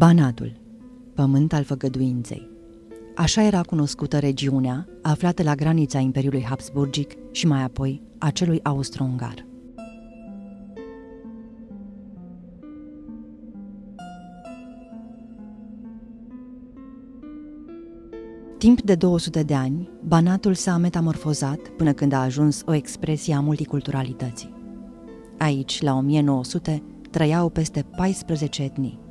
Banatul, pământ al făgăduinței. Așa era cunoscută regiunea, aflată la granița Imperiului Habsburgic și mai apoi a celui austro-ungar. Timp de 200 de ani, Banatul s-a metamorfozat până când a ajuns o expresie a multiculturalității. Aici, la 1900, trăiau peste 14 etnii.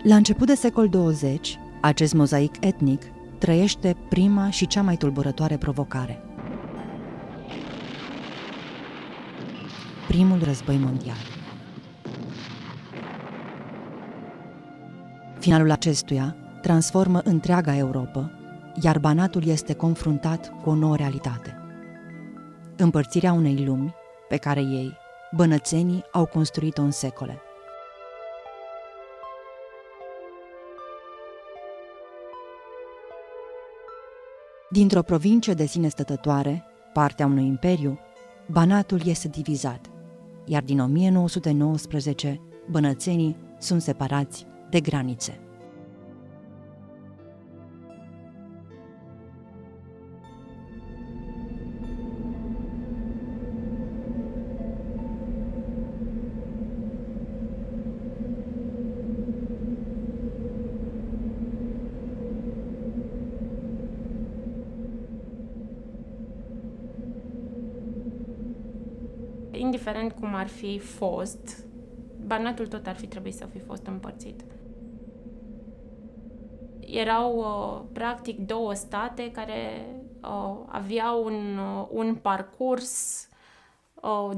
La început de secol 20, acest mozaic etnic trăiește prima și cea mai tulburătoare provocare. Primul război mondial. Finalul acestuia transformă întreaga Europă, iar Banatul este confruntat cu o nouă realitate. Împărțirea unei lumi pe care ei, bănățenii, au construit-o în secole. Dintr-o provincie de sine stătătoare, partea unui imperiu, Banatul este divizat, iar din 1919, bănățenii sunt separați de granițe. Indiferent cum ar fi fost, Banatul tot ar fi trebuit să fi fost împărțit. Erau practic două state care aveau un parcurs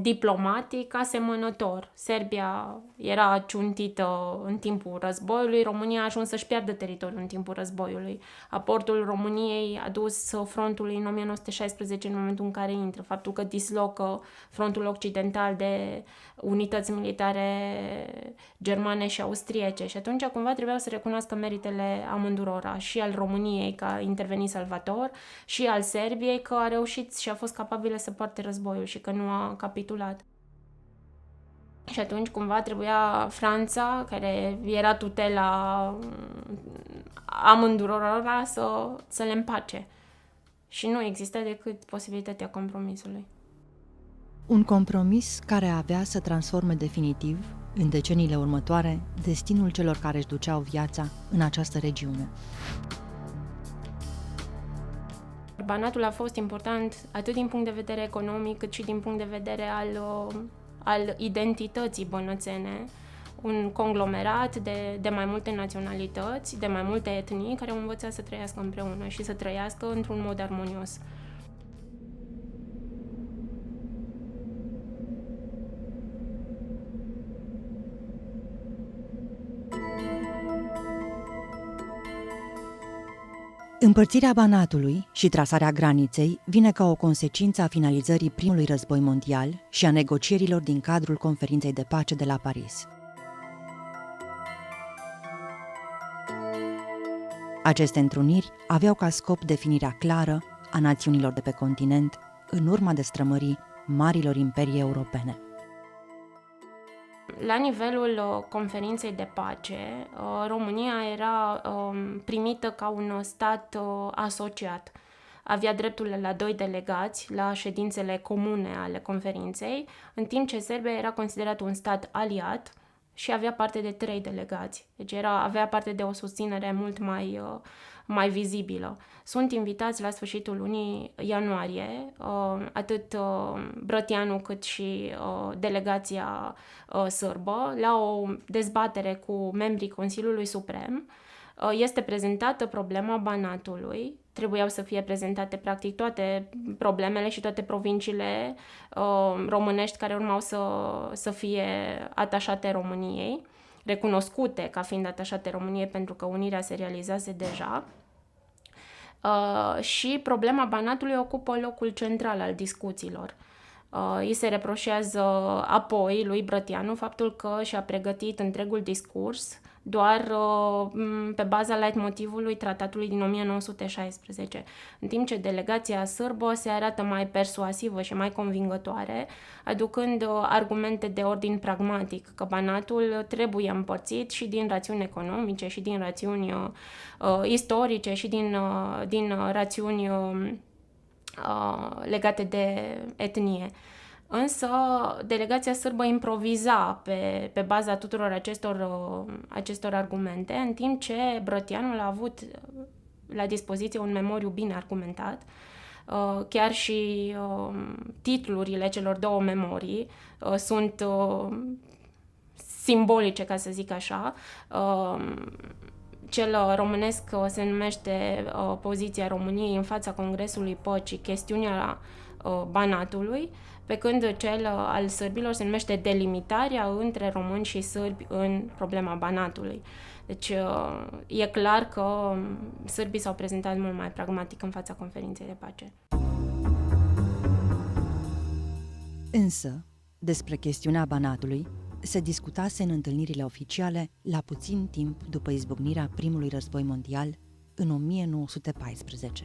diplomatic asemănător. Serbia era ciuntită în timpul războiului, România a ajuns să-și piardă teritoriul în timpul războiului. Aportul României a dus frontului în 1916, în momentul în care intră. Faptul că dislocă frontul occidental de unități militare germane și austriece. Și atunci cumva trebuiau să recunoască meritele amândurora, și al României că a intervenit salvator, și al Serbiei că a reușit și a fost capabilă să poarte războiul și că nu a capitulat. Și atunci cumva trebuia Franța, care era tutela amândurora, să le împace. Și nu exista decât posibilitatea compromisului. Un compromis care avea să transforme definitiv, în deceniile următoare, destinul celor care își duceau viața în această regiune. Banatul a fost important atât din punct de vedere economic, cât și din punct de vedere al identității bănățene. Un conglomerat de mai multe naționalități, de mai multe etnii, care au învățat să trăiască împreună și să trăiască într-un mod armonios. Împărțirea Banatului și trasarea graniței vine ca o consecință a finalizării primului război mondial și a negocierilor din cadrul Conferinței de Pace de la Paris. Aceste întruniri aveau ca scop definirea clară a națiunilor de pe continent în urma destrămării marilor imperii europene. La nivelul conferinței de pace, România era primită ca un stat asociat. Avea dreptul la 2 delegați la ședințele comune ale conferinței, în timp ce Serbia era considerat un stat aliat și avea parte de 3 delegați. Deci avea parte de o susținere mult mai vizibilă. Sunt invitați la sfârșitul lunii ianuarie, atât Brătianu cât și delegația sârbă, la o dezbatere cu membrii Consiliului Suprem. Este prezentată problema Banatului. Trebuiau să fie prezentate practic toate problemele și toate provinciile românești care urmau să fie atașate României, recunoscute ca fiind atașate României pentru că unirea se realizase deja. Și problema Banatului ocupă locul central al discuțiilor. Îi se reproșează apoi lui Brătianu faptul că și-a pregătit întregul discurs doar pe baza leitmotivului tratatului din 1916, în timp ce delegația sârbă se arată mai persuasivă și mai convingătoare, aducând argumente de ordin pragmatic, că Banatul trebuie împărțit și din rațiuni economice, și din rațiuni istorice, și din rațiuni legate de etnie. Însă delegația sârbă improviza pe baza tuturor acestor argumente, în timp ce Brătianul a avut la dispoziție un memoriu bine argumentat. Chiar și titlurile celor două memorii sunt simbolice, ca să zic așa. Cel românesc se numește Poziția României în fața Congresului Păcii, chestiunea Banatului, pe când cel al sârbilor se numește Delimitarea între români și sârbi în problema Banatului. Deci e clar că sârbii s-au prezentat mult mai pragmatic în fața conferinței de pace. Însă, despre chestiunea Banatului se discutase în întâlnirile oficiale la puțin timp după izbucnirea primului război mondial în 1914.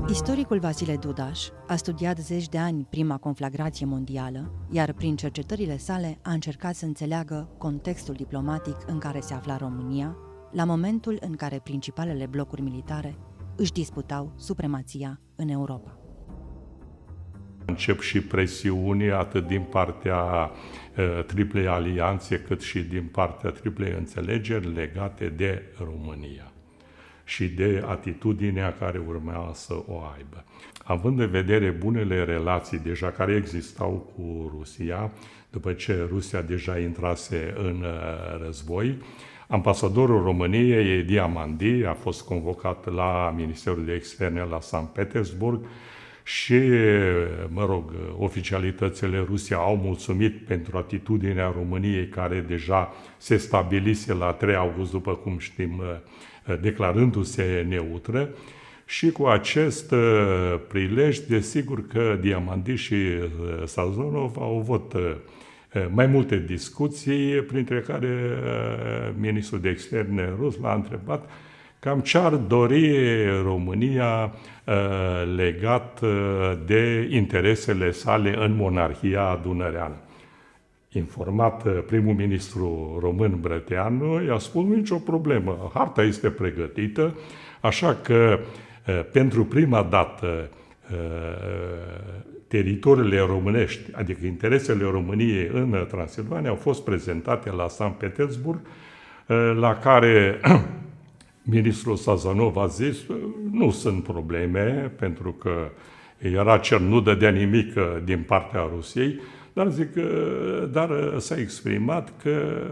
Istoricul Vasile Dudaș a studiat zeci de ani prima conflagrație mondială, iar prin cercetările sale a încercat să înțeleagă contextul diplomatic în care se afla România, la momentul în care principalele blocuri militare își disputau supremația în Europa. Încep și presiuni atât din partea Triplei Alianțe, cât și din partea Triplei Înțelegeri legate de România și de atitudinea care urmea să o aibă. Având în vedere bunele relații deja care existau cu Rusia, după ce Rusia deja intrase în război, ambasadorul României, Diamandi, a fost convocat la Ministerul de Externe la Sankt Petersburg și, oficialitățile Rusiei au mulțumit pentru atitudinea României, care deja se stabilise la 3 august, după cum știm, declarându-se neutră. Și cu acest prilej, desigur că Diamandi și Sazonov au avut mai multe discuții, printre care ministrul de externe rus l-a întrebat cam ce ar dori România legat de interesele sale în monarhia dunăreană. Informat primul ministru român Brătianu, i-a spus nicio problemă, harta este pregătită, așa că pentru prima dată teritoriile românești, adică interesele României în Transilvania, au fost prezentate la Sankt Petersburg, la care ministrul Sazonov a zis, nu sunt probleme, pentru că era cer, nu dădea nimic din partea Rusiei, dar s-a exprimat că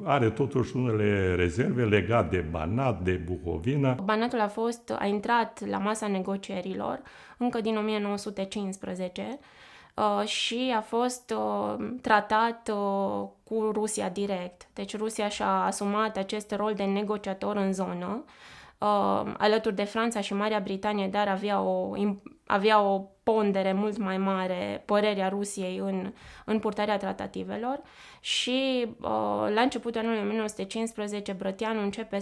are totuși unele rezerve legate de Banat, de Bucovina. Banatul a intrat la masa negocierilor încă din 1915 și a fost tratat cu Rusia direct. Deci Rusia și-a asumat acest rol de negociator în zonă, alături de Franța și Marea Britanie, dar avea o pondere mult mai mare, părerea Rusiei în purtarea tratativelor și la începutul anului 1915 Brătianu începe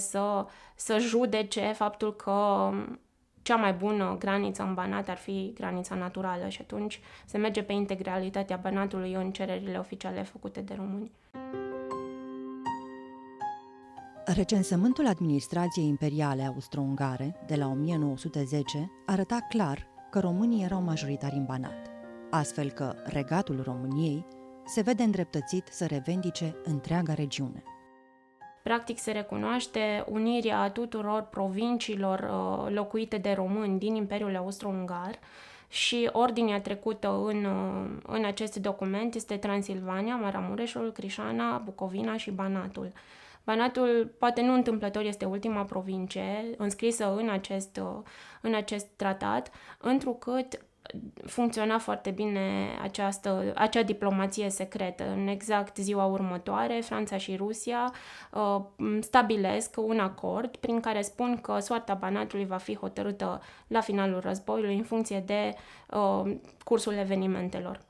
să judece faptul că cea mai bună graniță în Banat ar fi granița naturală și atunci se merge pe integralitatea Banatului în cererile oficiale făcute de români. Recensământul administrației imperiale austro-ungare de la 1910 arăta clar că românii erau majoritari în Banat, astfel că regatul României se vede îndreptățit să revendice întreaga regiune. Practic se recunoaște unirea tuturor provinciilor locuite de români din Imperiul Austro-Ungar și ordinea trecută în acest document este Transilvania, Maramureșul, Crișana, Bucovina și Banatul. Banatul, poate nu întâmplător, este ultima provincie înscrisă în acest tratat, întrucât funcționa foarte bine acea diplomație secretă. În exact ziua următoare, Franța și Rusia stabilesc un acord prin care spun că soarta Banatului va fi hotărâtă la finalul războiului în funcție de cursul evenimentelor.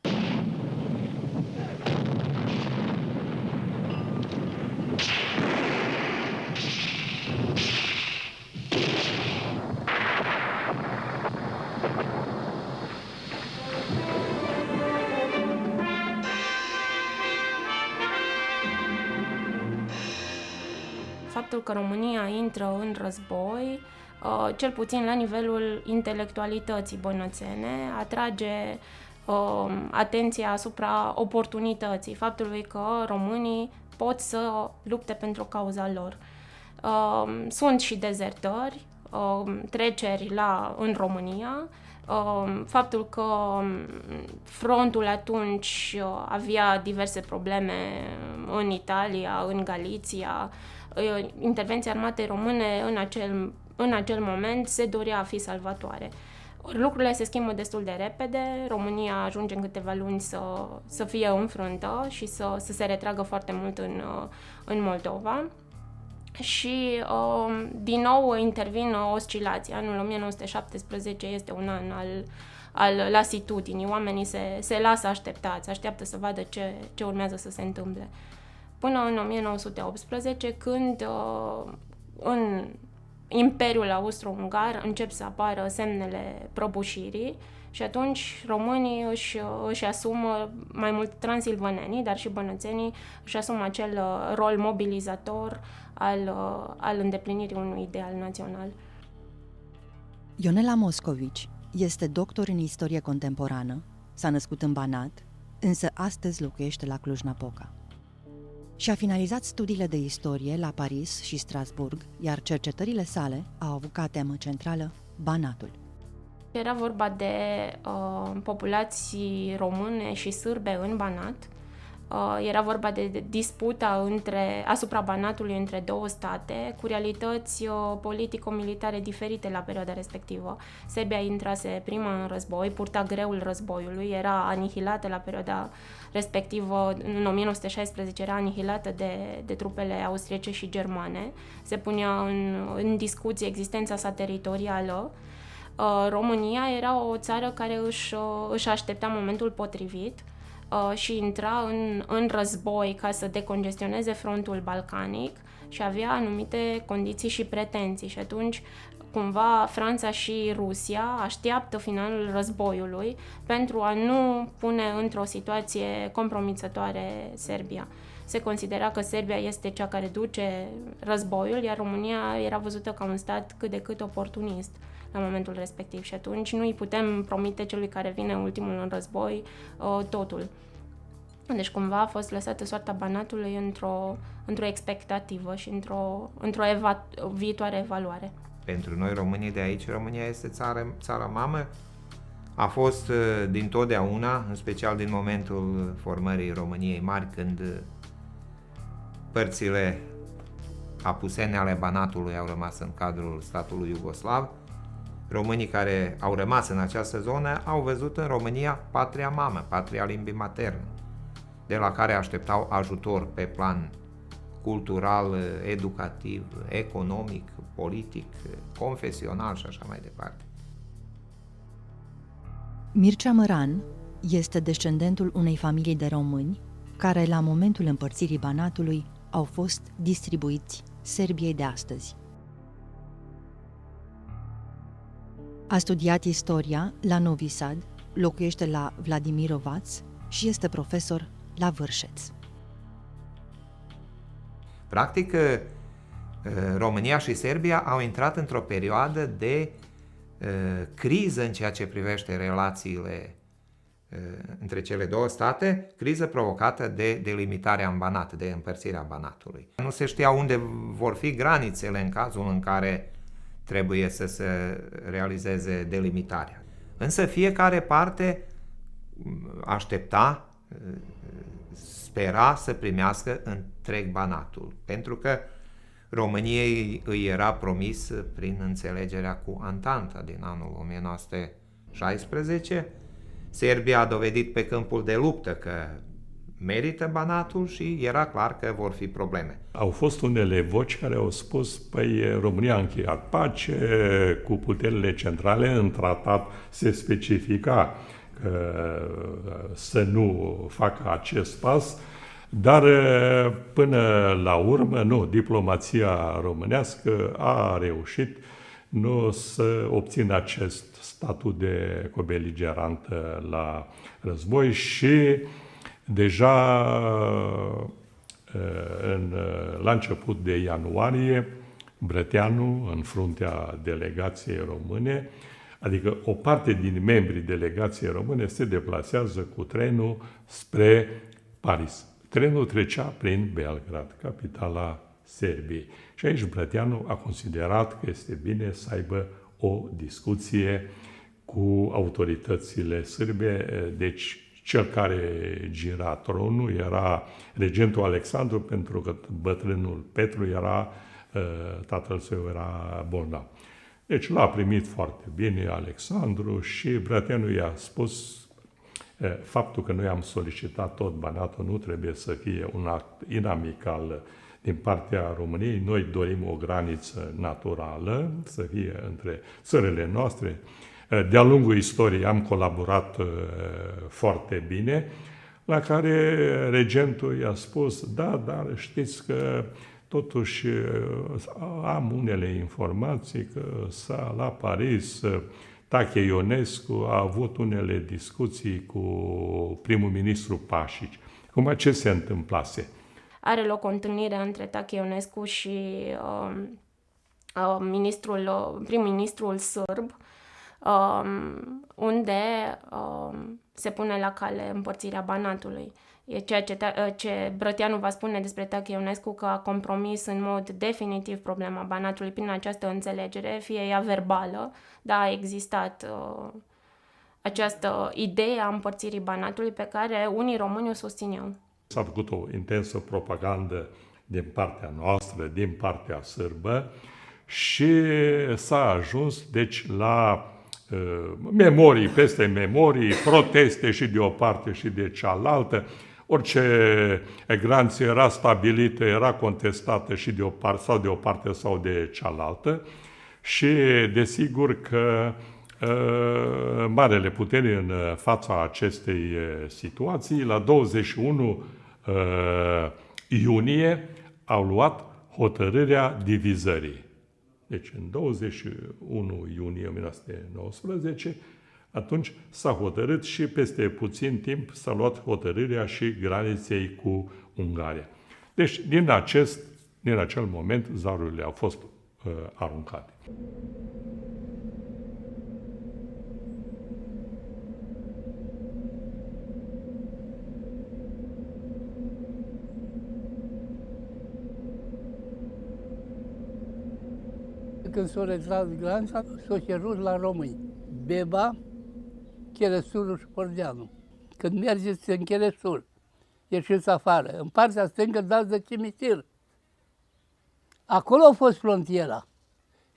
Faptul că România intră în război, cel puțin la nivelul intelectualității bănățene, atrage atenția asupra oportunității, faptului că românii pot să lupte pentru cauza lor. Sunt și dezertări, treceri în România, faptul că frontul atunci avea diverse probleme în Italia, în Galiția, intervenția armatei române în acel moment se dorea a fi salvatoare. Lucrurile se schimbă destul de repede, România ajunge în câteva luni să fie înfrântă și să se retragă foarte mult în Moldova. Și din nou intervin oscilații. Anul 1917 este un an al lasitudinii. Oamenii se lasă așteptați, așteaptă să vadă ce urmează să se întâmple. Până în 1918, când în Imperiul Austro-Ungar încep să apară semnele prăbușirii și atunci românii își asumă, mai mult transilvanenii, dar și bănățenii, își asumă acel rol mobilizator al îndeplinirii unui ideal național. Ionela Moscovici este doctor în istorie contemporană, s-a născut în Banat, însă astăzi locuiește la Cluj-Napoca. Și-a finalizat studiile de istorie la Paris și Strasburg, iar cercetările sale au avut ca temă centrală Banatul. Era vorba de populații române și sârbe în Banat. Era vorba de disputa asupra Banatului între două state, cu realități politico-militare diferite la perioada respectivă. Serbia intrase prima în război, purta greul războiului, era anihilată la perioada respectivă, în 1916 era anihilată de trupele austriece și germane. Se punea în discuție existența sa teritorială. România era o țară care își aștepta momentul potrivit și intra în război ca să decongestioneze frontul balcanic și avea anumite condiții și pretenții. Și atunci, cumva, Franța și Rusia așteaptă finalul războiului pentru a nu pune într-o situație compromițătoare Serbia. Se considera că Serbia este cea care duce războiul, iar România era văzută ca un stat cât de cât oportunist la momentul respectiv și atunci nu îi putem promite celui care vine ultimul în război totul. Deci cumva a fost lăsată soarta Banatului într-o expectativă și într-o viitoare evaluare. Pentru noi românii de aici, România este țara mamă. A fost dintotdeauna, în special din momentul formării României Mari, când părțile apusene ale Banatului au rămas în cadrul statului iugoslav. Românii care au rămas în această zonă au văzut în România patria mamă, patria limbii materne, de la care așteptau ajutor pe plan cultural, educativ, economic, politic, confesional și așa mai departe. Mircea Măran este descendentul unei familii de români care, la momentul împărțirii Banatului, au fost distribuiți Serbiei de astăzi. A studiat istoria la Novi Sad, locuiește la Vladimirovac și este profesor la Vârșeț. Practic, România și Serbia au intrat într-o perioadă de criză în ceea ce privește relațiile între cele două state, criză provocată de delimitarea în Banat, de împărțirea Banatului. Nu se știa unde vor fi granițele în cazul în care trebuie să se realizeze delimitarea. Însă fiecare parte aștepta, spera să primească întreg Banatul, pentru că României îi era promis prin înțelegerea cu Antanta din anul 16. Serbia a dovedit pe câmpul de luptă că merită Banatul și era clar că vor fi probleme. Au fost unele voci care au spus, păi România a încheiat pace cu puterile centrale, în tratat se specifica să nu facă acest pas, dar până la urmă, nu, diplomația românească a reușit nu să obțină acest statut de cobeligerant la război și deja la început de ianuarie, Brăteanu, în fruntea delegației române, adică o parte din membrii delegației române se deplasează cu trenul spre Paris. Trenul trecea prin Belgrad, capitala Serbiei. Și aici Brăteanu a considerat că este bine să aibă o discuție cu autoritățile sârbe, deci cel care gira tronul era regentul Alexandru, pentru că bătrânul Petru tatăl său era bolnav. Deci l-a primit foarte bine Alexandru și Brăteanu i-a spus faptul că noi am solicitat tot Banatul nu trebuie să fie un act inamical din partea României. Noi dorim o graniță naturală, să fie între țările noastre. De-a lungul istoriei am colaborat foarte bine, la care regentul i-a spus, da, dar știți că totuși am unele informații că la Paris Tache Ionescu a avut unele discuții cu primul ministru Pașic. Cum ce se întâmplase? Are loc o întâlnire între Tache Ionescu și prim-ministrul sârb, unde se pune la cale împărțirea Banatului. E ceea ce Brăteanu va spune despre Tache Ionescu, că a compromis în mod definitiv problema Banatului prin această înțelegere, fie ea verbală, dar a existat această idee a împărțirii Banatului pe care unii români o susțineau. S-a făcut o intensă propagandă din partea noastră, din partea sârbă și s-a ajuns deci la memorii peste memorii, proteste și de o parte și de cealaltă. Orice granție era stabilită, era contestată și de o parte sau de cealaltă și desigur că marele putere în fața acestei situații, la 21 iunie au luat hotărârea divizării. Deci în 21 iunie 1919, atunci s-a hotărât și peste puțin timp s-a luat hotărârea și graniței cu Ungaria. Deci din acel moment zarurile au fost aruncate. Când s-a retras granița, s-a cerut la români. Beba, Cheresurul și Pordeanu. Când mergeți în Cheresur, ieșiți afară. În partea stângă dați de cimitir. Acolo a fost frontiera.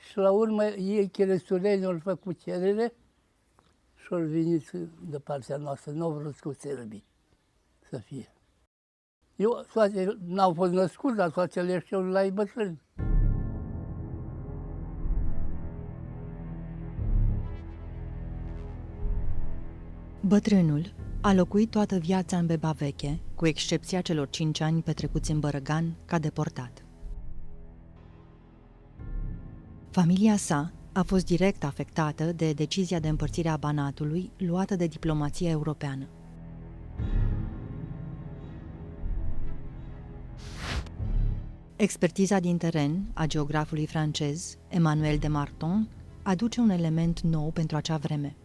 Și la urmă ei, cheresurenii, au făcut cerere și au venit de partea noastră. Nu au vrut cu sârbii să fie. Toate n-au fost născuți, dar toate le știu la ei bătrâni. Bătrânul a locuit toată viața în Beba Veche, cu excepția celor 5 ani petrecuți în Bărăgan ca deportat. Familia sa a fost direct afectată de decizia de împărțire a Banatului luată de diplomația europeană. Expertiza din teren a geografului francez Emmanuel de Marton aduce un element nou pentru acea vreme: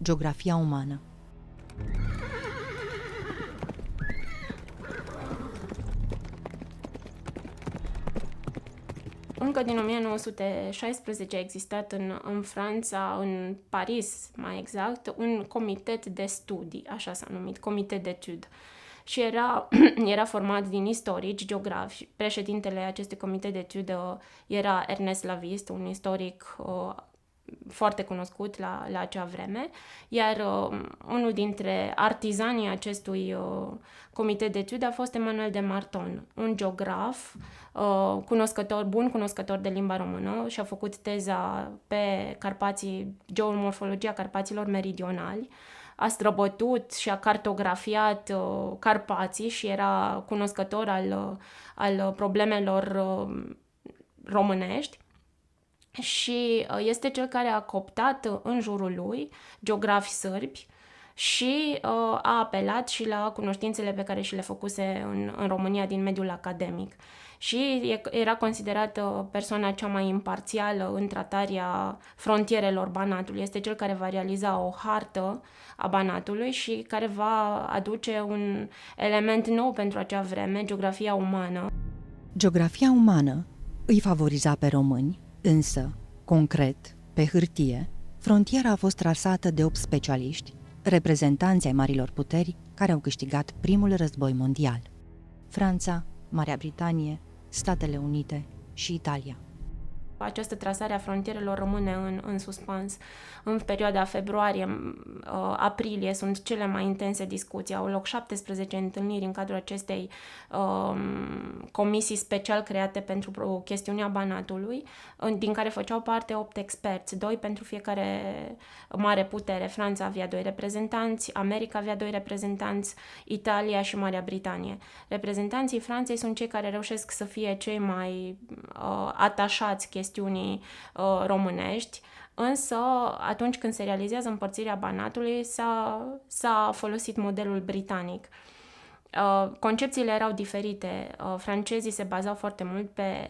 geografia umană. Încă din 1916 a existat în Franța, în Paris mai exact, un comitet de studii, așa s-a numit, comitet d'études. Și era format din istorici, geografi. Președintele acestui comitet d'études era Ernest Laviste, un istoric foarte cunoscut la acea vreme, iar unul dintre artizanii acestui comitet de etude a fost Emanuel de Marton, un geograf bun cunoscător de limba română și a făcut teza pe geomorfologia Carpaților meridionali, a străbătut și a cartografiat Carpații și era cunoscător al problemelor românești. Și este cel care a cooptat în jurul lui geografi sârbi și a apelat și la cunoștințele pe care și le făcuse în România din mediul academic. Și era considerată persoana cea mai imparțială în tratarea frontierelor Banatului. Este cel care va realiza o hartă a Banatului și care va aduce un element nou pentru acea vreme, geografia umană. Geografia umană îi favoriza pe români, însă, concret, pe hârtie, frontiera a fost trasată de 8 specialiști, reprezentanți ai marilor puteri care au câștigat primul război mondial: Franța, Marea Britanie, Statele Unite și Italia. Această trasare a frontierelor rămâne în suspans. În perioada februarie-aprilie sunt cele mai intense discuții. Au loc 17 întâlniri în cadrul acestei comisii special create pentru chestiunea Banatului, din care făceau parte 8 experți, 2 pentru fiecare mare putere. Franța avea 2 reprezentanți, America avea 2 reprezentanți, Italia și Marea Britanie. Reprezentanții Franței sunt cei care reușesc să fie cei mai atașați chestiunii românești, însă atunci când se realizează împărțirea Banatului s-a folosit modelul britanic. Concepțiile erau diferite. Francezii se bazau foarte mult pe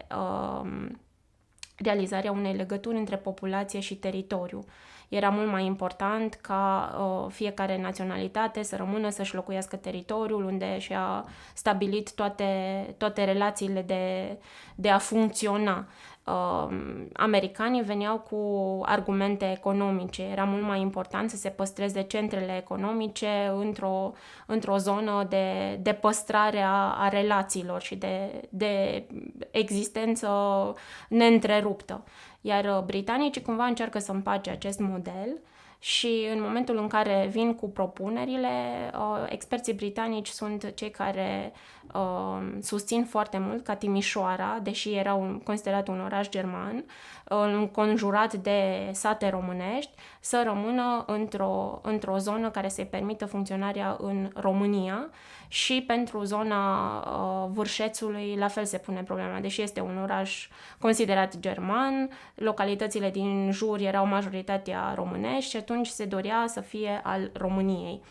realizarea unei legături între populație și teritoriu. Era mult mai important ca fiecare naționalitate să rămână să-și locuiască teritoriul unde și-a stabilit toate relațiile de a funcționa. Americanii veneau cu argumente economice. Era mult mai important să se păstreze centrele economice într-o zonă de păstrare a relațiilor și de existență neîntreruptă. Iar britanicii cumva încearcă să împace acest model și în momentul în care vin cu propunerile, experții britanici sunt cei care susțin foarte mult ca Timișoara, deși era considerat un oraș german, înconjurat de sate românești, să rămână într-o zonă care să-i permită funcționarea în România, și pentru zona Vârșețului la fel se pune problema, deși este un oraș considerat german, localitățile din jur erau majoritatea românești și atunci se dorea să fie al României.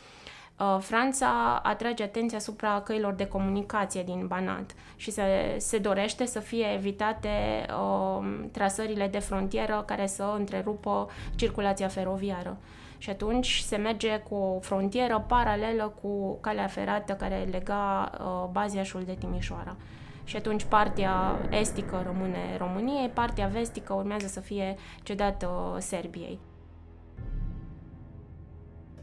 Franța atrage atenția asupra căilor de comunicație din Banat și se dorește să fie evitate trasările de frontieră care să întrerupă circulația feroviară. Și atunci se merge cu o frontieră paralelă cu calea ferată care lega Baziașul de Timișoara. Și atunci partea estică rămâne României, partea vestică urmează să fie cedată Serbiei.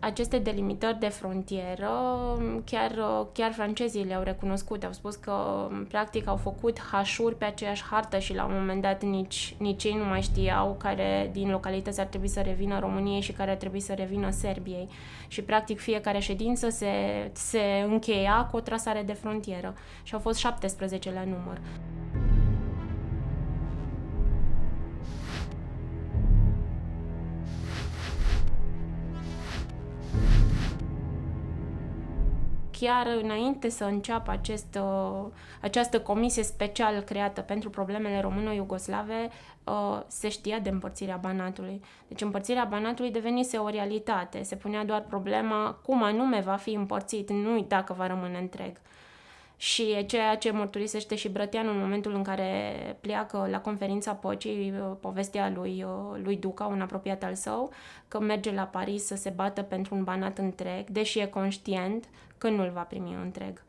Aceste delimitări de frontieră, chiar francezii le-au recunoscut, au spus că practic au făcut hașuri pe aceeași hartă și la un moment dat nici ei nu mai știau care din localități ar trebui să revină României și care ar trebui să revină Serbiei. Și practic fiecare ședință se încheia cu o trasare de frontieră și au fost 17 la număr. Chiar înainte să înceapă această comisie special creată pentru problemele româno-iugoslave, se știa de împărțirea Banatului. Deci împărțirea Banatului devenise o realitate. Se punea doar problema cum anume va fi împărțit, nu dacă va rămâne întreg. Și ceea ce mărturisește și Brătianu în momentul în care pleacă la conferința păcii, povestea lui Duca, un apropiat al său, că merge la Paris să se bată pentru un Banat întreg, deși e conștient că nu-l va primi întreg.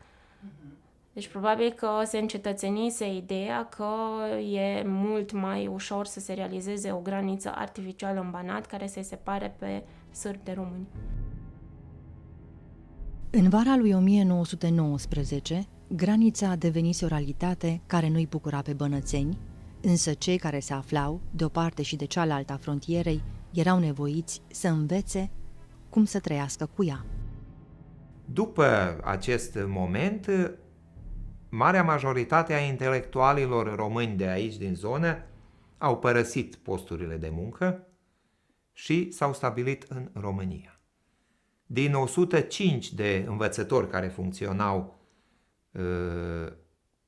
Deci probabil că se încetățenise ideea că e mult mai ușor să se realizeze o graniță artificială în Banat care să-i separe pe sârbi de români. În vara lui 1919, granița devenise o realitate care nu-i bucura pe bănățeni, Însă cei care se aflau de o parte și de cealaltă a frontierei erau nevoiți să învețe cum să trăiască cu ea. După acest moment, marea majoritate a intelectualilor români de aici, din zonă, au părăsit posturile de muncă și s-au stabilit în România. Din 105 de învățători care funcționau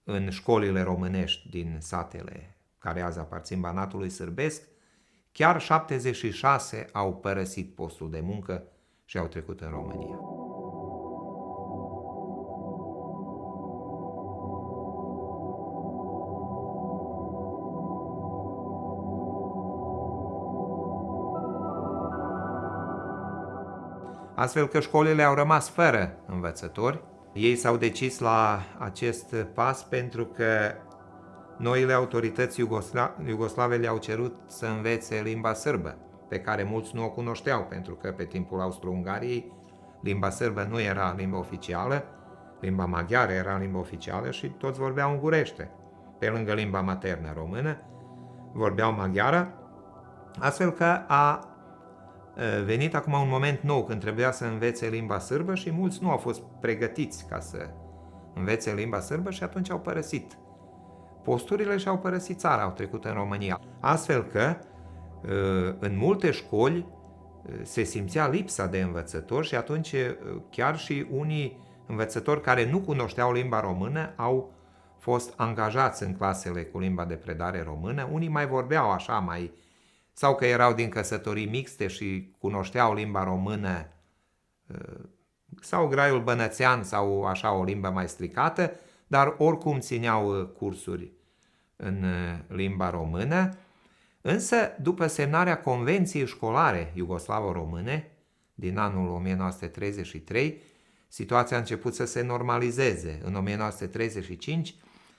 în școlile românești din satele care azi aparțin Banatului Sârbesc, chiar 76 au părăsit postul de muncă și au trecut în România. Astfel că școlile au rămas fără învățători. Ei s-au decis la acest pas pentru că noile autorități iugoslave le-au cerut să învețe limba sârbă, pe care mulți nu o cunoșteau, pentru că pe timpul Austro-Ungariei limba sârbă nu era limba oficială, limba maghiară era limba oficială și toți vorbeau ungurește. Pe lângă limba maternă română, vorbeau maghiară, astfel că a venit acum un moment nou când trebuia să învețe limba sârbă și mulți nu au fost pregătiți ca să învețe limba sârbă și atunci au părăsit posturile și au părăsit țara, au trecut în România. Astfel că în multe școli se simțea lipsa de învățători și atunci chiar și unii învățători care nu cunoșteau limba română au fost angajați în clasele cu limba de predare română. Unii mai vorbeau așa, sau că erau din căsătorii mixte și cunoșteau limba română sau graiul bănățean sau așa o limbă mai stricată, dar oricum țineau cursuri în limba română. Însă, după semnarea Convenției Școlare Iugoslavo-Române din anul 1933, situația a început să se normalizeze. În 1935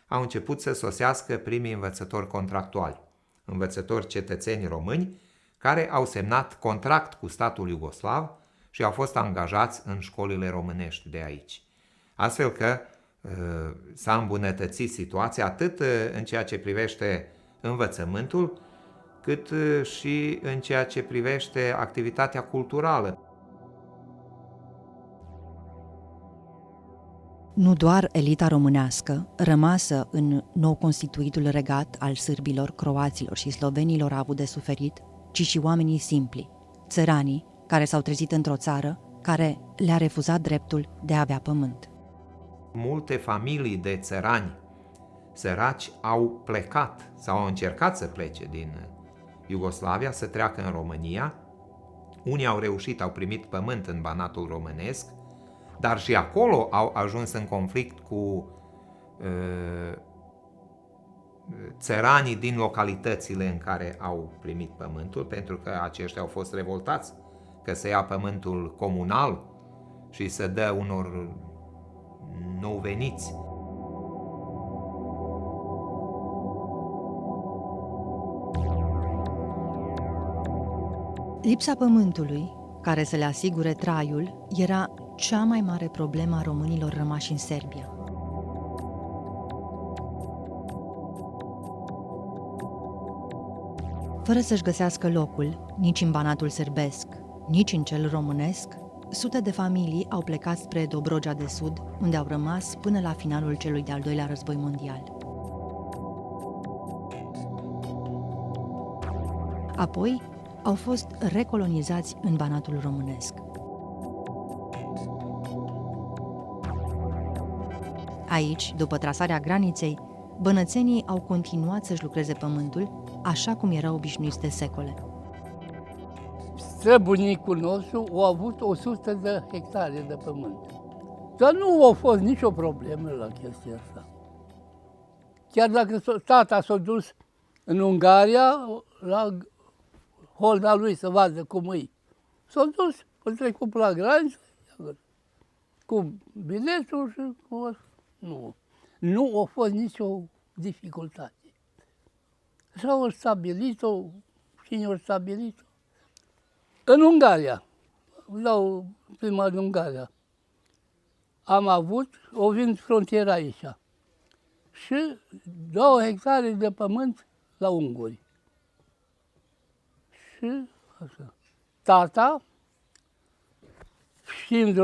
au început să sosească primii învățători contractuali, învățători cetățeni români, care au semnat contract cu statul iugoslav și au fost angajați în școlile românești de aici. Astfel că s-a îmbunătățit situația atât în ceea ce privește învățământul, cât și în ceea ce privește activitatea culturală. Nu doar elita românească, rămasă în nou constituitul regat al sârbilor, croaților și slovenilor a avut de suferit, ci și oamenii simpli, țăranii care s-au trezit într-o țară care le-a refuzat dreptul de a avea pământ. Multe familii de țărani săraci au plecat sau au încercat să plece din Iugoslavia, să treacă în România. Unii au reușit, au primit pământ în Banatul românesc, dar și acolo au ajuns în conflict cu țăranii din localitățile în care au primit pământul, pentru că aceștia au fost revoltați că se ia pământul comunal și se dă unor nou veniți. Lipsa pământului, care să le asigure traiul, era cea mai mare problemă a românilor rămași în Serbia. Fără să-și găsească locul, nici în Banatul sârbesc, nici în cel românesc, sute de familii au plecat spre Dobrogea de Sud, unde au rămas până la finalul celui de-al doilea război mondial. Apoi, au fost recolonizați în Banatul românesc. Aici, după trasarea graniței, bănățenii au continuat să-și lucreze pământul, așa cum erau obișnuiți de secole. Străbunicul nostru a avut 100 de hectare de pământ. Dar nu a fost nicio problemă la chestia asta. Chiar dacă tata s-a dus în Ungaria, la holda lui să vadă cum e. S-a dus, a trecut pe la graniță, cu biletul și cu... Nu a fost nicio dificultate. Așa au stabilit-o, cine a stabilit-o? În Ungaria, dau prima în Ungaria, o vin frontiera aici. Și 2 hectare de pământ la unguri. Și așa. Tata, știind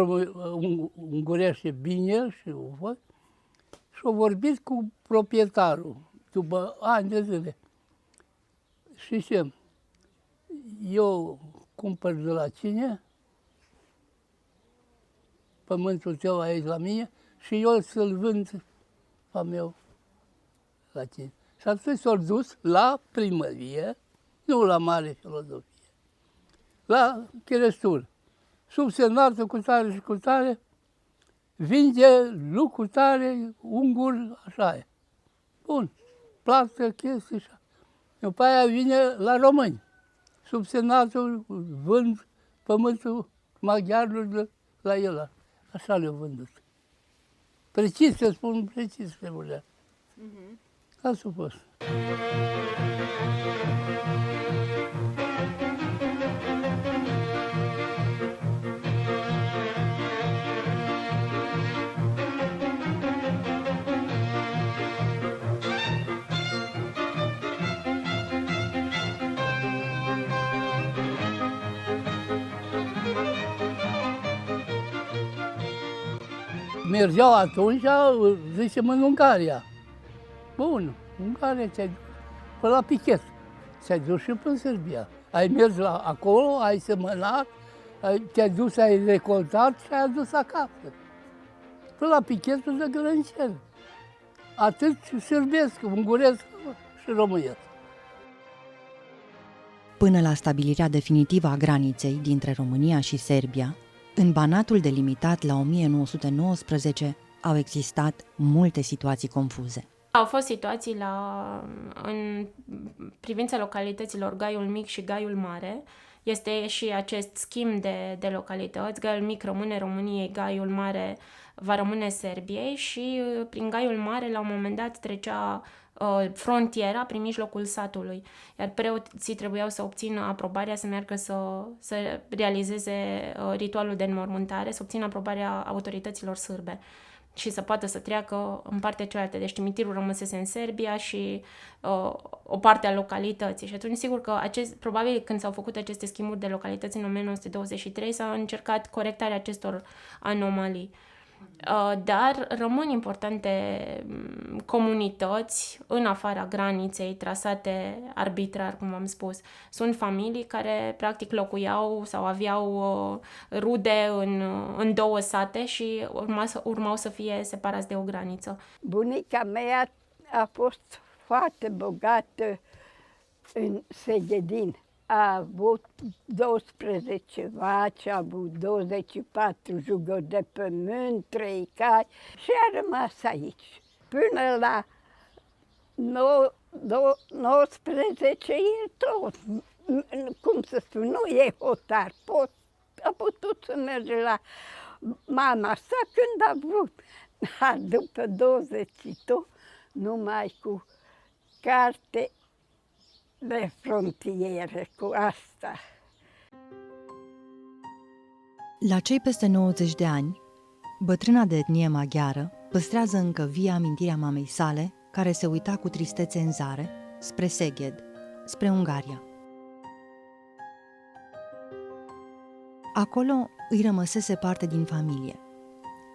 ungurește bine și o văd, și-a vorbit cu proprietarul după ani de zile. Și ce? Eu cumpăr de la cine pământul tău aici la mine și eu să-l vând a meu la tine. Și atunci s-au dus la primărie, nu la mare filozofie, la cherestur. Subsemnatul cu tare și cu tare vinde lucru tare, ungur, așa e. Bun, plată, chestii, așa. După aia vine la români. Subsemnatul vând pământul maghiarilor de la el. Așa le-au vândut. Precis, să spun precis treburile. Asta a fost. Mergeau atunci, zicem, în Ungaria. Bun, Ungaria ți-ai dus până la Pichet. Ți-ai dus și până Serbia. Ai mers acolo, ai semănat, te-ai dus, ai recoltat și ai adus acasă. Până la Pichetul de grăniceri. Atât sârbesc, unguresc și românesc. Până la stabilirea definitivă a graniței dintre România și Serbia, în Banatul delimitat la 1919 au existat multe situații confuze. Au fost situații în privința localităților Gaiul Mic și Gaiul Mare. Este și acest schimb de localități. Gaiul Mic rămâne României, Gaiul Mare va rămâne Serbiei și prin Gaiul Mare la un moment dat trecea frontiera prin mijlocul satului, iar preoții trebuiau să obțină aprobarea să meargă să realizeze ritualul de înmormântare, să obțină aprobarea autorităților sârbe și să poată să treacă în partea cealaltă. Deci cimitirul rămăsese în Serbia și o parte a localității. Și atunci, sigur că probabil când s-au făcut aceste schimburi de localități în 1923 s-a încercat corectarea acestor anomalii. Dar rămân importante comunități în afara graniței, trasate arbitrar, cum am spus. Sunt familii care practic locuiau sau aveau rude în două sate și urmau să fie separați de o graniță. Bunica mea a fost foarte bogată în Segedin. A avut 12 vaci, a avut 24 juguri de pământ, 3 cai și a rămas aici. Până la 19 e tot, cum să spun, nu e hotar, a putut să merge la mama sa când a vrut. Dar după 22, numai cu carte de frontiere, cu asta. La cei peste 90 de ani, bătrâna de etnie maghiară păstrează încă vie amintirea mamei sale, care se uita cu tristețe în zare spre Szeged, spre Ungaria. Acolo îi rămăsese parte din familie.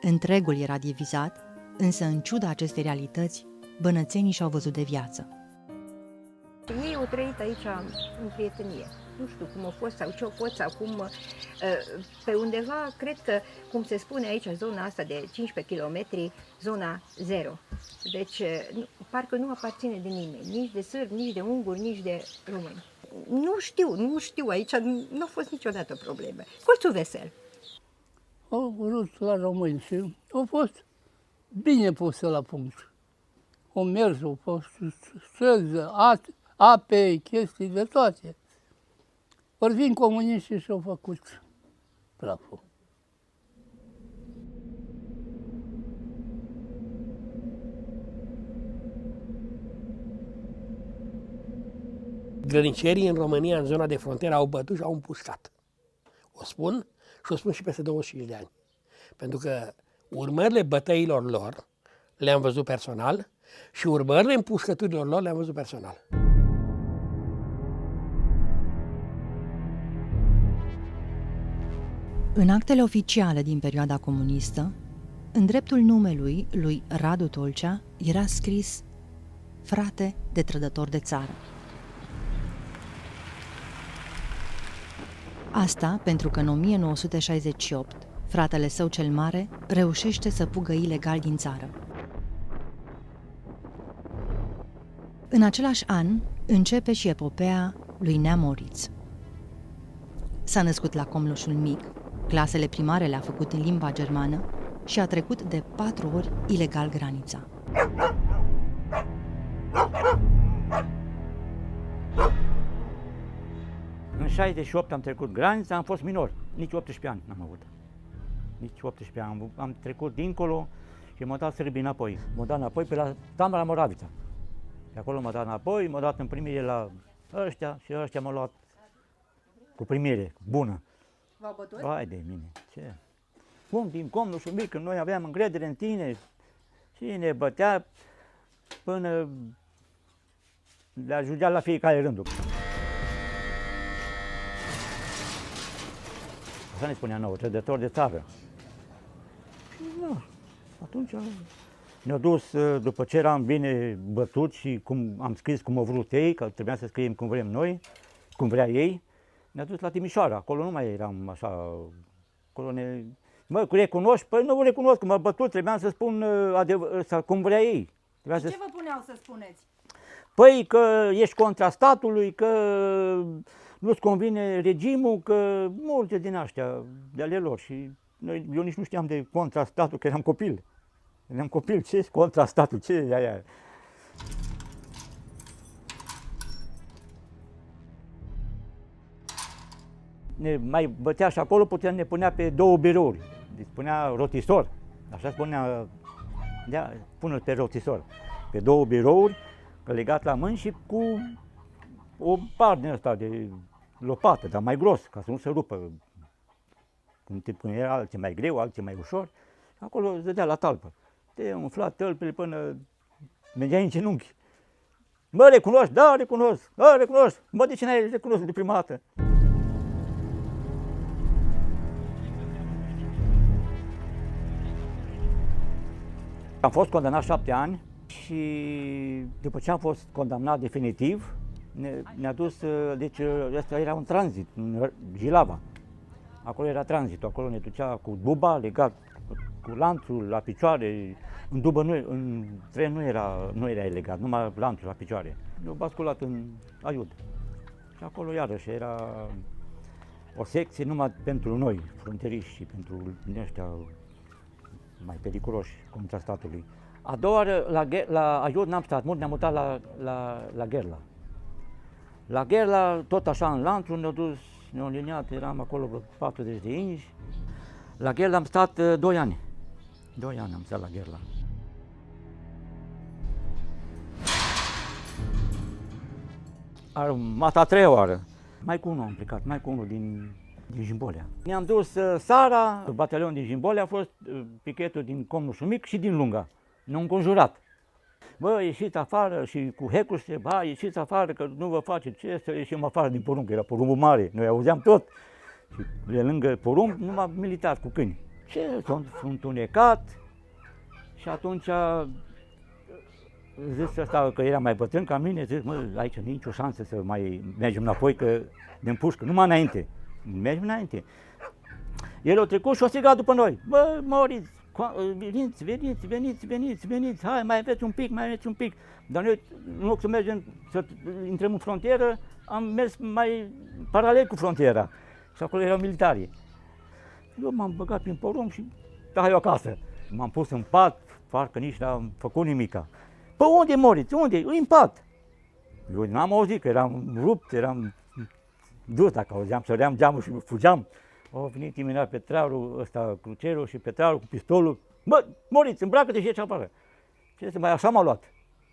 Întregul era divizat, însă în ciuda acestei realități, bănățenii și-au văzut de viață. Ei au trăit aici în prietenie. Nu știu cum a fost sau ce a fost sau cum. Pe undeva, cred că, cum se spune aici, zona asta de 15 km, zona 0. Deci, parcă nu aparține de nimeni, nici de sârbi, nici de unguri, nici de români. Nu știu, aici nu a fost niciodată probleme. Colțul vesel. Au vrut la români și au fost bine pusă la punct. Au mers, au fost străzi, ape, chestii de toate. Ori vin comuniștii și au făcut praful. Grănicerii în România, în zona de frontieră, au bătut și au împușcat. O spun și o spun și peste 25 de ani. Pentru că urmările bătăilor lor le-am văzut personal și urmările împușcăturilor lor le-am văzut personal. În actele oficiale din perioada comunistă, în dreptul numelui lui Radu Tolcea era scris frate de trădător de țară. Asta pentru că în 1968, fratele său cel mare reușește să fugă ilegal din țară. În același an începe și epopeea lui Nea Moritz. S-a născut la Comloșul Mic, clasele primare le-a făcut în limba germană și a trecut de 4 ori ilegal granița. În 68 am trecut granița, am fost minor, nici 18 ani n-am avut. Nici 18 ani, am trecut dincolo și m-au dat sârbii înapoi. M-au dat înapoi pe la Tamara Moravița. De acolo m-au dat înapoi, m-au dat în primire la ăștia și ăștia m-au luat cu primire bună. V-au bătut? Vai de mine, ce? Cum din Comloșul Mic, când noi aveam încredere în tine și ne bătea până le ajungea la fiecare rândul. Așa ne spunea nouă, trădător de țară. Și da, atunci ne-au dus, după ce eram bine bătut și cum am scris cum au vrut ei, că trebuia să scriem cum vrem noi, cum vrea ei, ne-a dus la Timișoara, acolo nu mai eram așa, acolo ne... Mă, recunoști? Păi nu recunosc, că m-a bătut, trebuia să spun cum vrea ei. Și ce vă puneau să spuneți? Păi că ești contra statului, că nu-ți convine regimul, că multe din astea de ale lor. Și eu nici nu știam de contra statul, că eram copil. Eram copil, ce e contra statul, ce e aia? Ne mai bătea și acolo, ne punea pe 2 birouri. Deci spunea rotisor, așa spunea, pune-l pe rotisor. Pe 2 birouri, legat la mâini și cu o par din asta de lopată, dar mai gros, ca să nu se rupă. Când era alții mai greu, alții mai ușor, acolo îți dădea la talpă. Te umfla tălpile până mergeai în genunchi. Mă, recunoști? Da, recunosc. Da, recunosc. Mă, de ce n-ai recunoscut de prima dată? Am fost condamnat 7 ani și după ce am fost condamnat definitiv, ne-a dus, deci ăsta era un tranzit, în Jilava. Acolo era tranzitul, acolo ne ducea cu buba, legat cu lanțul la picioare. În dubă, în tren nu era legat, numai lanțul la picioare. Ne-au basculat în Aiud. Și acolo iarăși era o secție numai pentru noi, fronteriști și pentru ăștia mai periculoși contra statului. A doua oară la Aiud n-am stat mult, ne-am mutat la Gherla. La Gherla, tot așa în lanțul, ne-au liniat, eram acolo vreo 40 de inși. La Gherla am stat 2 ani. 2 ani am stat la Gherla. Mata a 3-a oară. Mai cu unul am plecat, mai cu unul din Jimbolea. Ne-am dus seara, batalionul din Jimbolea a fost pichetul din Comloșul Mic și din Lunga. Ne-au înconjurat. Bă, ieșiți afară și cu hecuște, ba, ieșiți afară că nu vă faceți ce, să ieșim afară din porumb, că era porumbul mare, noi auzeam tot. Și de lângă porumb, numai militari cu câini. Ce, sunt întunecat și atunci zis ăsta că era mai bătrân ca mine, zis, mă, aici nu e nicio șansă să mai mergem înapoi, că ne împușcă, numai înainte, mergem înainte. El a trecut și a strigat după noi, bă, Moritz, veniți, hai, mai aveți un pic. Dar noi, în loc să mergem, să intrăm în frontieră, am mers mai paralel cu frontiera. Și acolo erau militarii. Eu m-am băgat prin porumb și hai eu acasă. M-am pus în pat, parcă nici n-am făcut nimica. Păi unde, Moritz, unde? E în pat. Eu n-am auzit, că eram rupt, eram dus, dacă auzeam, săream geamul și fugeam. Au venit imediat Petraru, ăsta, crucerul și Petraru cu pistolul. Bă, Moritz, îmbracă-te și ieși afară. Ce să mai așa m-a luat.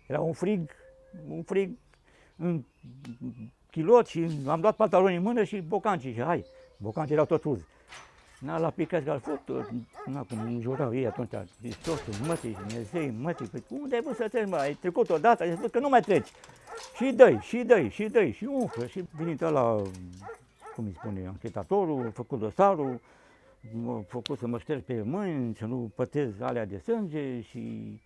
Era un frig în chilot și am dat pantaloni în mână și bocancii și hai. Bocancii erau tot uzi. La picați că al făcut, cum înjurau ei atunci, Hristosul, mătii, Dumnezei, mătii, păi unde ai vrut să treci, mă? Ai trecut odată, ai spus că nu mai treci. Și dai, și umflă, și venind ăla, cum îi spune, anchetatorul, făcut dosarul, m-a făcut să mă șterg pe mâini, să nu pătez alea de sânge și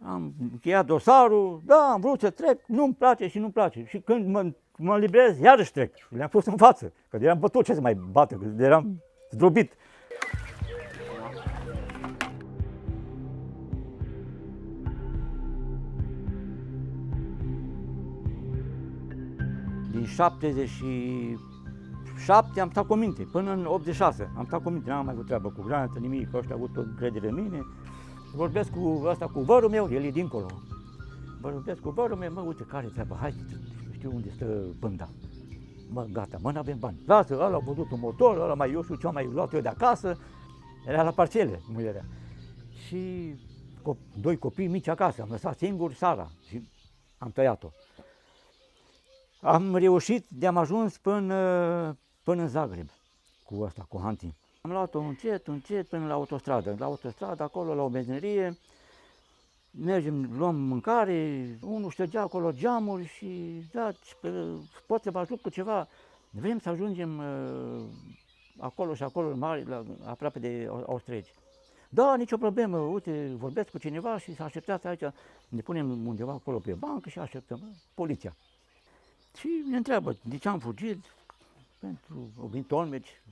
am încheiat dosarul, da, am vrut să trec, nu-mi place și nu-mi place. Și când mă liberez, iarăși trec. Le-am pus în față, că eram bătut, ce să mai bată, că eram zdrobit. Din 77 am stat cu minte, până în 86 am stat cu minte, n-am mai avut treabă cu graniță, nimic, ăștia au avut o încredere în mine. Vorbesc cu ăsta, cu vărul meu, el e dincolo. Vorbesc cu vărul meu, mă, uite, care treaba, hai, știu unde stă pânda. Mă, gata, mă, n-avem bani. Lasă, ăla a văzut un motor, ăla mai, eu știu ce am mai luat eu de acasă. Era la parcele, muierea. Și doi copii mici acasă, am lăsat singur Sara și am tăiat-o. Am reușit, de-am ajuns până în Zagreb cu ăsta, cu Hunting. Am luat-o încet până la autostradă. La autostradă, acolo, la o benzinărie, mergem, luăm mâncare, unul ștergea acolo geamuri și da, pot să vă ajut cu ceva. Vrem să ajungem acolo și acolo, mare, aproape de austrieci. Da, nicio problemă, uite, vorbesc cu cineva și să așteptați aici, ne punem undeva acolo pe bancă și așteptăm poliția. Și ne întreabă de ce am fugit, pentru au venit tolmeci,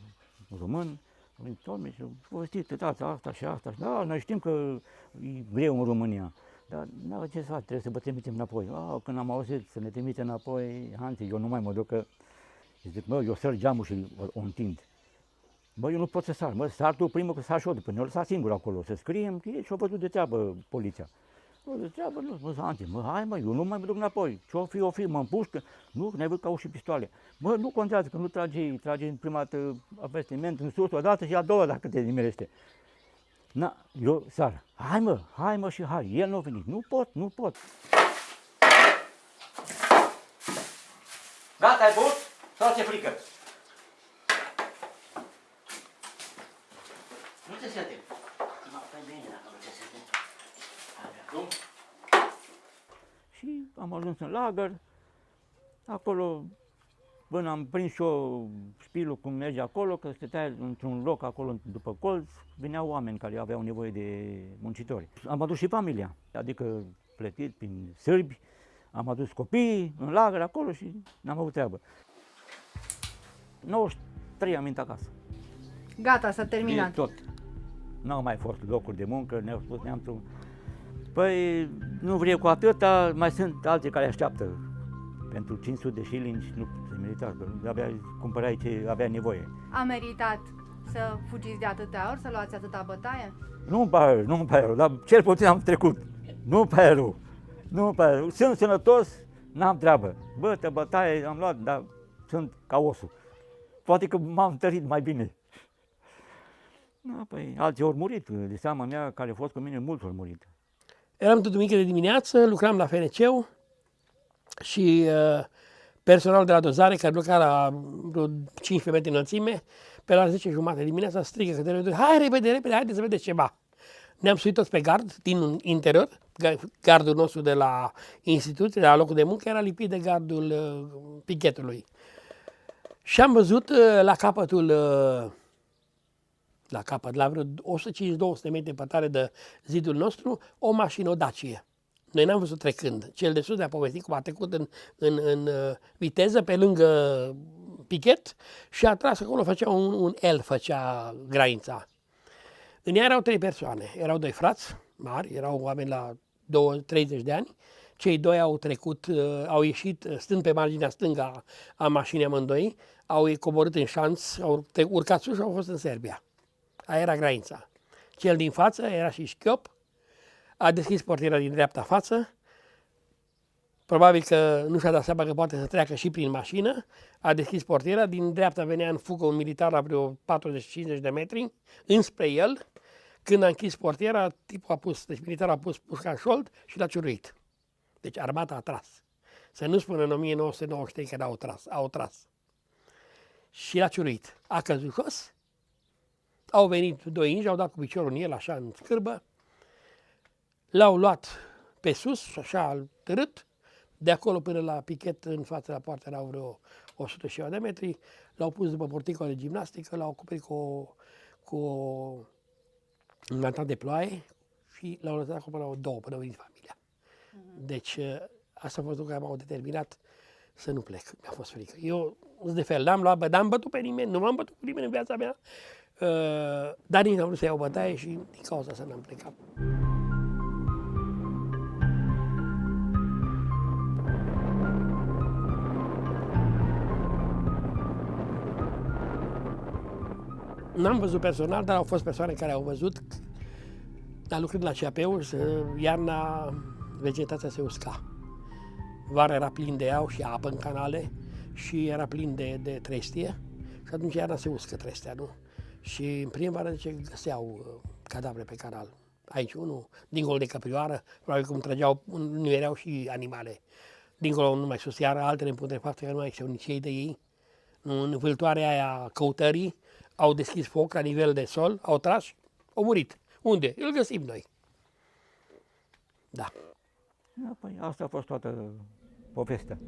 român, au venit tolmeci, au povestit asta și asta. Da, noi știm că e greu în România, dar n-avea ce să fac, trebuie să vă trimitem înapoi. Când am auzit să ne trimitem înapoi, Hanti, eu nu mai mă duc, că zic, mă, eu sar geamul și o întind. Bă, eu nu pot să sar, mă, sar tu primul, că sar și eu, după ne-o lăsat singur acolo, să scriem, că și-o văzut de treabă poliția. De treabă, nu, mă, Hanti, mă, hai mă, eu nu mai mă duc înapoi, ce-o fi, mă împușcă, nu, ne-ai văzut că au și pistoale. Mă, nu contează, că nu trage în prima dată avertiment în sus odată și a doua dacă te nimerește. Na, eu sar, hai mă și hai, el nu a venit, nu pot. Gata, ai băut? Sau ți-e frică? Nu te sete. Stai bine dacă nu te sete. Și am ajuns în lagăr, acolo, până am prins și eu șpilul cum merge acolo, că stătea într-un loc acolo după colț, veneau oameni care aveau nevoie de muncitori. Am adus și familia, adică plătit prin sârbi, am adus copiii în lagăr acolo și n-am avut treabă. 93 am venit acasă. Gata, s-a terminat. E tot. N-au mai fost locuri de muncă, ne-au spus neamțul. Păi, nu vrei cu atâta, mai sunt alții care așteaptă. Pentru 500 de shillings nu se merita, că cumpărai ce avea nevoie. A meritat să fugiți de atâtea ori, să luați atâta bătaie? Nu-mi pare rău, dar cel puțin am trecut. Nu-mi pare rău. Sunt sănătos, n-am treabă. Bătaie am luat, dar sunt ca osul. Poate că m-am întărit mai bine. Da, păi, alții au murit, de seama mea, care a fost cu mine, mulți au murit. Eram tot duminică de dimineață, lucram la FNC-ul și personalul de la dozare, care lucra la vreo 15 metri înălțime, pe la 10:30 dimineața strigă către noi, hai repede, haideți să vedeți ceva. Ne-am suit toți pe gard din interior, gardul nostru de la instituție, de la locul de muncă, era lipit de gardul pichetului. Și am văzut la vreo 150-200 metri pătare de zidul nostru, o mașină, o Dacia. Noi n-am văzut trecând. Cel de sus ne-a povestit cum a trecut în viteză pe lângă pichet și a tras acolo, făcea un L, făcea granița. În ea erau 3 persoane. Erau 2 frați mari, erau oameni la 30 de ani. Cei 2 au ieșit stând pe marginea stângă a mașinii amândoi, au coborât în șanț, au urcat sus și au fost în Serbia. Aia era granița. Cel din față era și șchiop, a deschis portiera din dreapta față, probabil că nu și-a dat seama că poate să treacă și prin mașină, a deschis portiera, din dreapta venea în fugă un militar la vreo 40-50 de metri, înspre el. Când a închis portiera, militarul a pus pușca în șold și l-a ciuruit. Deci armata a tras. Să nu spună în 1993 că au tras. Și l-a ciuruit. A căzut jos, au venit 2 ingi, au dat cu piciorul în el, așa, în scârbă, l-au luat pe sus, așa, târât, De acolo până la pichet, în fața la poartă, erau vreo 100 și ceva de metri. L-au pus după porticul de gimnastică, l-au acoperit cu un mandat de ploaie și l-au lăsat acolo până la 2, până veni familia. Deci asta a fost lucru care m-au determinat să nu plec. Mi-a fost frică. Eu sunt de fel, n-am bătut pe nimeni, nu m-am bătut cu nimeni în viața mea, dar nici n-am vrut să iau bătaie și din cauza asta n-am plecat. N-am văzut personal, dar au fost persoane care au văzut, dar lucrând la CAP-uri, iarna vegetația se usca. Vara era plin de au și apă în canale și era plin de trestie și atunci iarna se uscă trestea, nu? Și în primăvară găseau cadavre pe canal. Aici unul, dincolo de căprioară, probabil cum trăgeau, nu erau și animale. Dincolo, nu mai sus, iar altele în putrefacție, că nu mai știu nici ei de ei. În vâltoarea aia căutării, au deschis foc la nivel de sol, au tras, au murit. Unde? Îl găsim noi. Da. Da, păi asta a fost toată povestea.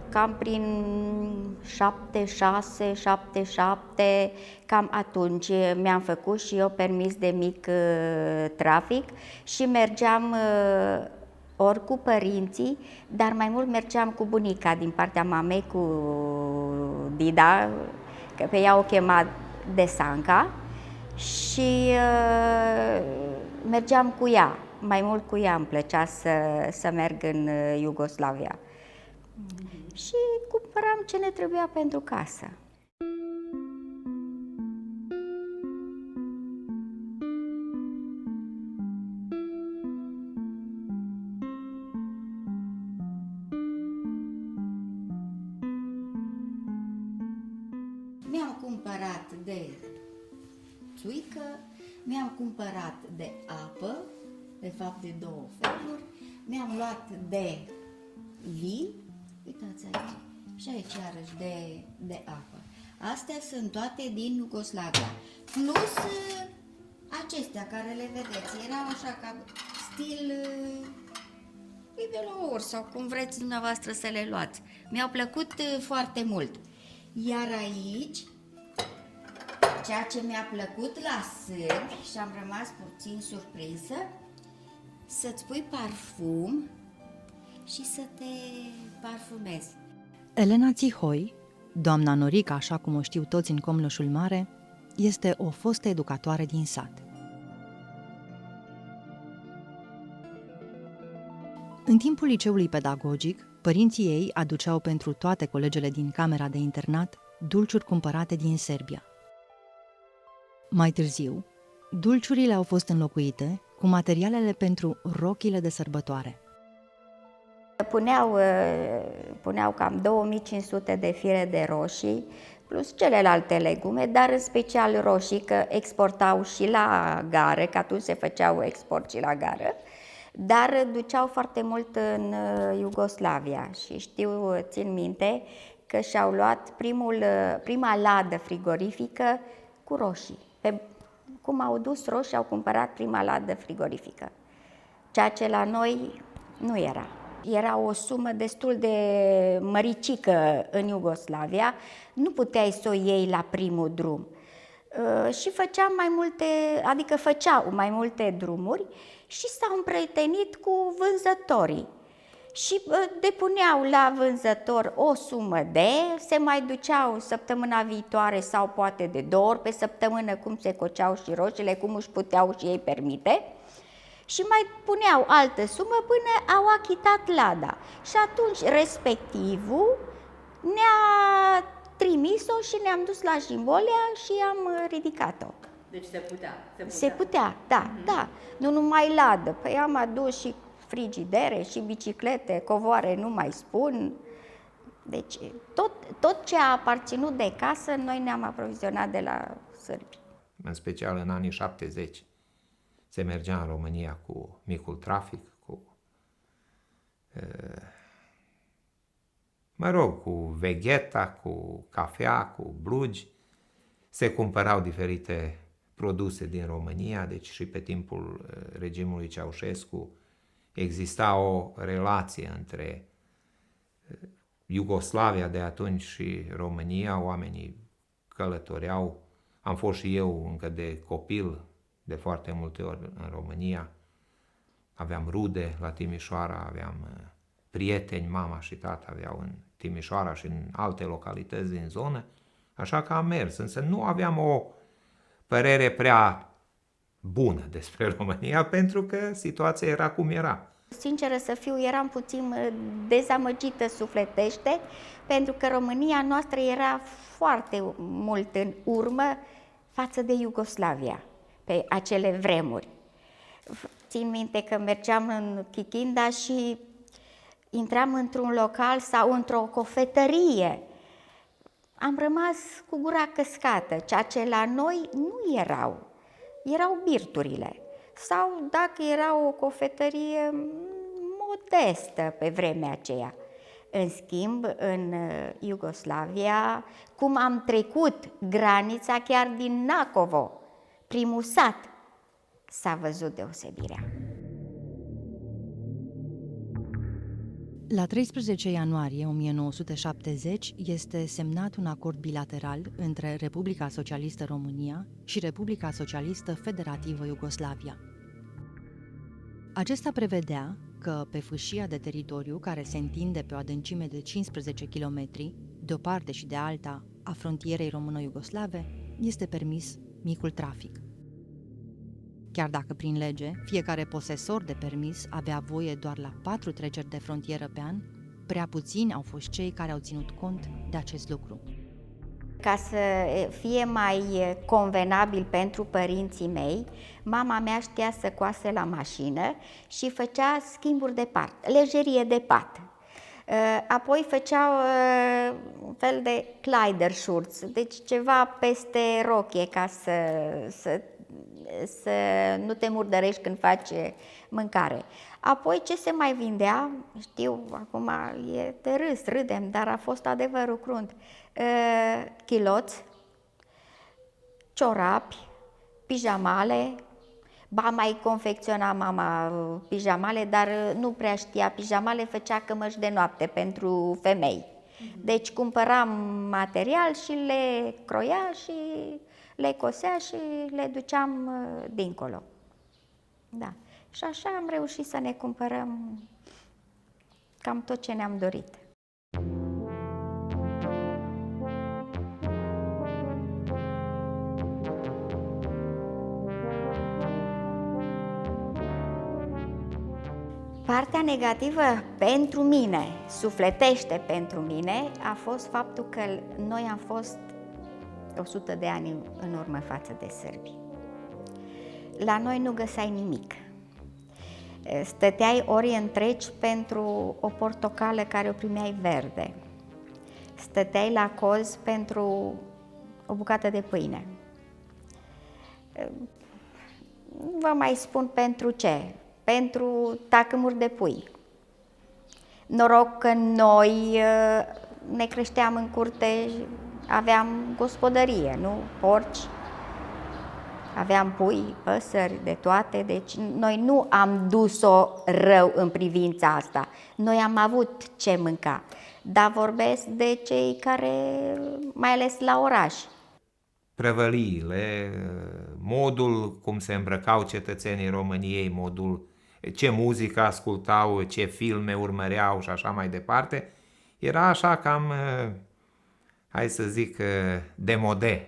Cam prin 76, 77, cam atunci mi-am făcut și eu permis de mic trafic și mergeam ori cu părinții, dar mai mult mergeam cu bunica din partea mamei, cu Dida, că pe ea o chema Desanca, și mergeam cu ea. Mai mult cu ea îmi plăcea să merg în Iugoslavia. Și cumpăram ce ne trebuia pentru casă. Mi-am cumpărat de țuică, mi-am cumpărat de apă, de fapt de 2 feluri, mi-am luat de vin. Uitați aici. Și aici iarăși de apă. Astea sunt toate din Iugoslavia. Plus acestea care le vedeți. Erau așa ca stil Libelour sau cum vreți dumneavoastră să le luați. Mi-au plăcut foarte mult. Iar aici, ceea ce mi-a plăcut la sârbi și am rămas puțin surprinsă, să-ți pui parfum și să te parfumezi. Elena Țihoi, doamna Norica, așa cum o știu toți în Comlășul Mare, este o fostă educatoare din sat. În timpul liceului pedagogic, părinții ei aduceau pentru toate colegele din camera de internat dulciuri cumpărate din Serbia. Mai târziu, dulciurile au fost înlocuite cu materialele pentru rochile de sărbătoare. Puneau cam 2500 de fire de roșii, plus celelalte legume, dar în special roșii, că exportau și la gară, că atunci se făceau export și la gară, dar duceau foarte mult în Iugoslavia și țin minte că și-au luat prima ladă frigorifică cu roșii. Cum au dus roșii, au cumpărat prima ladă frigorifică, ceea ce la noi nu era. Era o sumă destul de măricică în Iugoslavia, nu puteai să o iei la primul drum. Și făceau mai multe drumuri și s-au împrietenit cu vânzătorii. Și depuneau la vânzător o sumă se mai duceau săptămâna viitoare sau poate de 2 ori pe săptămână, cum se coceau și roșiile, cum își puteau și ei permite. Și mai puneau altă sumă până au achitat lada. Și atunci respectivul ne-a trimis-o și ne-am dus la Jimbolea și am ridicat-o. Deci se putea. Se putea, da, da. Nu numai ladă. Păi am adus și frigidere și biciclete, covoare, nu mai spun. Deci tot ce a aparținut de casă, noi ne-am aprovizionat de la sârbi. În special în anii 70. Se mergea în România cu micul trafic, cu vegheta, cu cafea, cu blugi. se cumpărau diferite produse din România, deci și pe timpul regimului Ceaușescu exista o relație între Iugoslavia de atunci și România, oamenii călătoreau, am fost și eu încă de copil de foarte multe ori în România, aveam rude la Timișoara, aveam prieteni, mama și tata aveau în Timișoara și în alte localități din zonă, așa că am mers, însă nu aveam o părere prea bună despre România, pentru că situația era cum era. Sinceră să fiu, eram puțin dezamăgită sufletește, pentru că România noastră era foarte mult în urmă față de Iugoslavia, pe acele vremuri. Țin minte că mergeam în Chichinda și intram într-un local sau într-o cofetărie. Am rămas cu gura căscată, ceea ce la noi nu erau. Erau birturile. Sau dacă era o cofetărie modestă pe vremea aceea. În schimb, în Iugoslavia, cum am trecut granița chiar din Nacovo, primul sat, s-a văzut deosebirea. La 13 ianuarie 1970 este semnat un acord bilateral între Republica Socialistă România și Republica Socialistă Federativă Iugoslavia. Acesta prevedea că pe fâșia de teritoriu care se întinde pe o adâncime de 15 km, de o parte și de alta a frontierei româno-iugoslave, este permis micul trafic. Chiar dacă prin lege fiecare posesor de permis avea voie doar la 4 treceri de frontieră pe an, prea puțini au fost cei care au ținut cont de acest lucru. Ca să fie mai convenabil pentru părinții mei, mama mea știa să coase la mașină și făcea schimburi de pat, lejerie de pat. Apoi făceau un fel de Kleiderschurz, deci ceva peste rochie ca să nu te murdărești când faci mâncare. Apoi ce se mai vindea, știu, acum e de râs, râdem, dar a fost adevărul crunt. Chiloți, ciorapi, pijamale, ba mai confecționa mama pijamale, dar nu prea știa pijamale, făcea cămăși de noapte pentru femei. Deci cumpăram material și le croia și le cosea și le duceam dincolo. Da. Și așa am reușit să ne cumpărăm cam tot ce ne-am dorit. Partea negativă pentru mine, sufletește pentru mine, a fost faptul că noi am fost 100 de ani în urmă față de sârbi. La noi nu găseai nimic. Stăteai ori întregi pentru o portocală care o primeai verde. Stăteai la coz pentru o bucată de pâine. Nu vă mai spun pentru ce. Pentru tacâmuri de pui. Noroc că noi ne creșteam în curte, aveam gospodărie, nu? Porci, aveam pui, păsări, de toate, deci noi nu am dus-o rău în privința asta. Noi am avut ce mânca, dar vorbesc de cei care, mai ales la oraș. Prăvăliile, modul cum se îmbrăcau cetățenii României, modul ce muzică ascultau, ce filme urmăreau și așa mai departe, era așa cam, hai să zic, demode.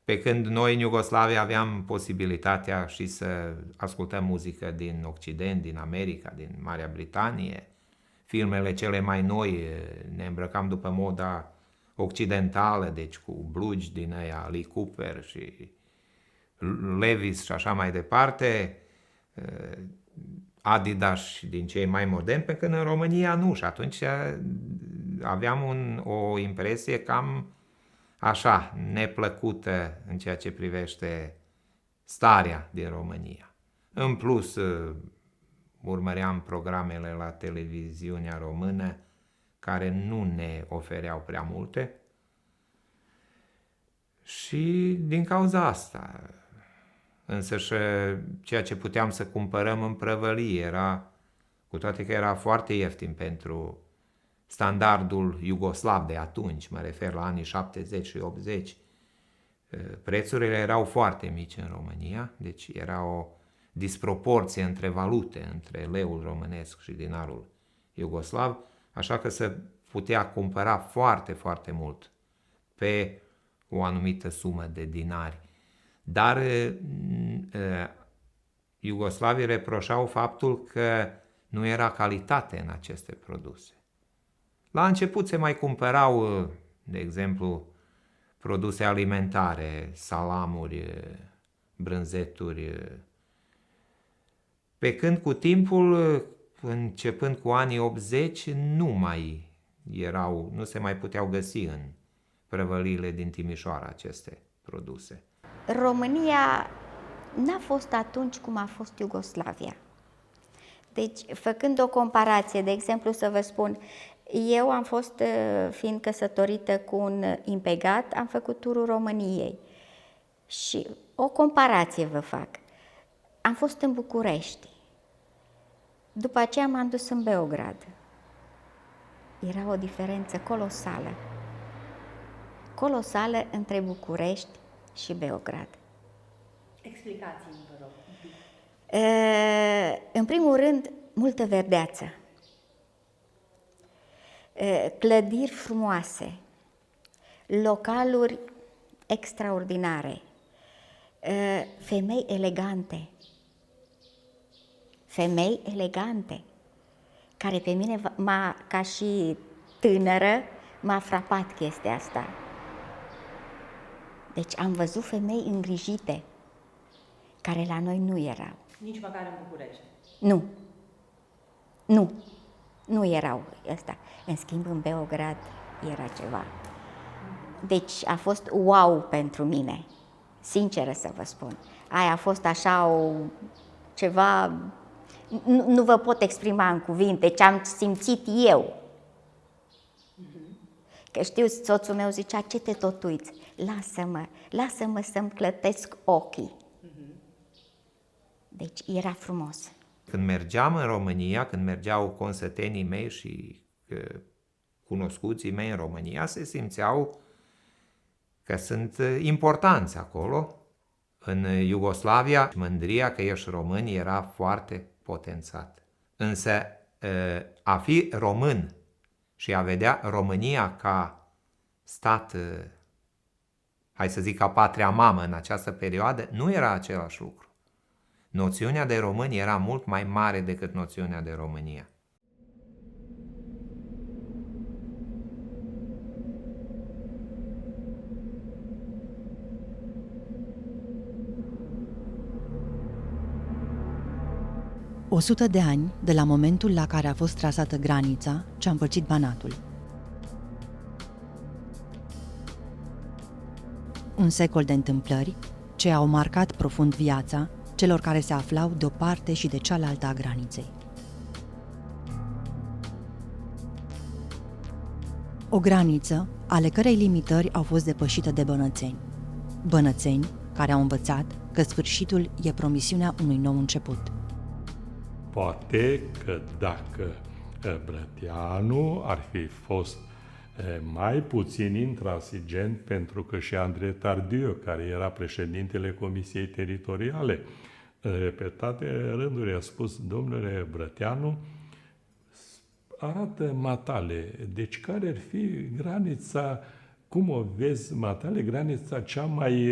Pe când noi în Iugoslavia aveam posibilitatea și să ascultăm muzică din Occident, din America, din Marea Britanie, filmele cele mai noi, ne îmbrăcam după moda occidentală, deci cu blugi din aia, Lee Cooper și Levi's și așa mai departe, Adidas din cei mai moderni, pe când în România nu. Și atunci aveam o impresie cam așa, neplăcută în ceea ce privește starea din România. În plus, urmăream programele la televiziunea română care nu ne ofereau prea multe Și din cauza asta, însă și ceea ce puteam să cumpărăm în prăvălie era, cu toate că era foarte ieftin pentru standardul iugoslav de atunci, mă refer la anii 70 și 80, prețurile erau foarte mici în România, deci era o disproporție între valute, între leul românesc și dinarul iugoslav, așa că se putea cumpăra foarte, foarte mult pe o anumită sumă de dinari. Dar iugoslavii reproșau faptul că nu era calitate în aceste produse. La început se mai cumpărau, de exemplu, produse alimentare, salamuri, brânzeturi, pe când cu timpul, începând cu anii 80, nu se mai puteau găsi în prăvăliile din Timișoara aceste produse. România n-a fost atunci cum a fost Iugoslavia. Deci, făcând o comparație, de exemplu, să vă spun, eu am fost, fiind căsătorită cu un impegat, am făcut turul României. Și o comparație vă fac. Am fost în București. După aceea m-am dus în Beograd. Era o diferență colosală. Colosală între București și Beograd. Explicați-mi, vă rog. În primul rând, multă verdeață. Clădiri frumoase, localuri extraordinare, femei elegante, care pe mine, ca și tânără, m-a frapat chestia asta. Deci am văzut femei îngrijite, care la noi nu erau. Nici măcar în București. Nu erau ăsta. În schimb, în Beograd era ceva. Deci a fost wow pentru mine, sinceră să vă spun. Aia a fost așa ceva, nu vă pot exprima în cuvinte ce am simțit eu. Că știu, soțul meu zicea, ce te tot uiți? Lasă-mă să-mi clătesc ochii. Deci era frumos. Când mergeam în România, când mergeau consătenii mei și cunoscuții mei în România, se simțeau că sunt importanți acolo. În Iugoslavia, mândria că ești român era foarte potențat. Însă a fi român și a vedea România ca stat, hai să zic ca patria mamă în această perioadă, nu era același lucru. Noțiunea de români era mult mai mare decât noțiunea de România. O 100 de ani de la momentul la care a fost trasată granița ce a împărțit Banatul. Un secol de întâmplări ce au marcat profund viața celor care se aflau de o parte și de cealaltă a graniței. O graniță ale cărei limitări au fost depășite de bănățeni. Bănățeni care au învățat că sfârșitul e promisiunea unui nou început. Poate că dacă Brătianu ar fi fost mai puțin intransigent, pentru că și Andrei Tardieu, care era președintele Comisiei Teritoriale, repetate rânduri a spus, domnule Brătianu, arată matale. Deci care ar fi granița, cum o vezi matale, granița cea mai